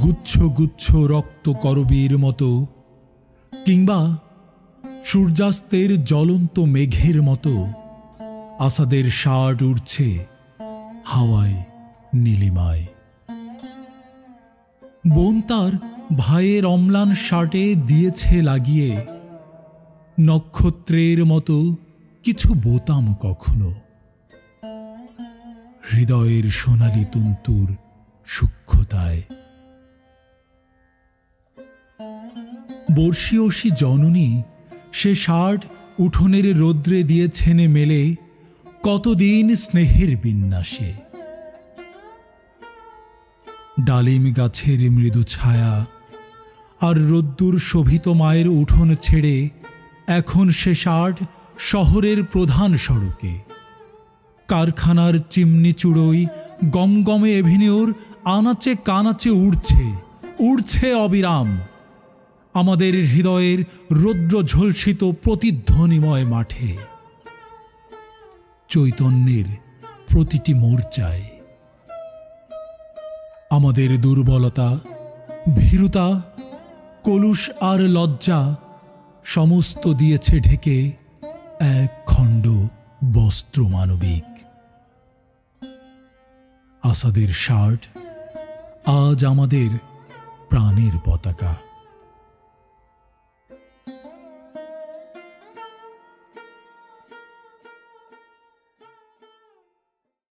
গুচ্ছ গুচ্ছ রক্ত করবীর মতো, কিংবা সূর্যাস্তের জ্বলন্ত মেঘের মতো আসাদের শার্ট উড়ছে হাওয়ায় নীলিমায়। বোন তার ভাইয়ের অম্লান শার্টে দিয়েছে লাগিয়ে নক্ষত্রের মতো কিছু বোতাম কখনো। হৃদয়ের সোনালি তুন্তুর সূক্ষ্মতায় বর্ষীয়সী জননী সে শার্ট উঠোনের রৌদ্রে দিয়েছেন মেলে কতদিন স্নেহের বিন্যাসে। ডালিম গাছের মৃদু ছায়া আর রোদ্দুর শোভিত মায়ের উঠোন ছেড়ে এখন সে শার্ট শহরের প্রধান সড়কে, কারখানার চিমনি চুড়োই গমগমে এভিনিউর আনাচে কানাচে উড়ছে উড়ছে অবিরাম আমাদের হৃদয়ের রৌদ্র ঝলসিত প্রতিধ্বনিময় মাঠে, চৈতন্যের প্রতিটি মোর্চায়। আমাদের দুর্বলতা, ভীরুতা, কলুষ আর লজ্জা সমস্ত দিয়েছে ঢেকে এক খণ্ড বস্ত্র মানবিক। আসাদের শার্ট আজ আমাদের প্রাণের পতাকা।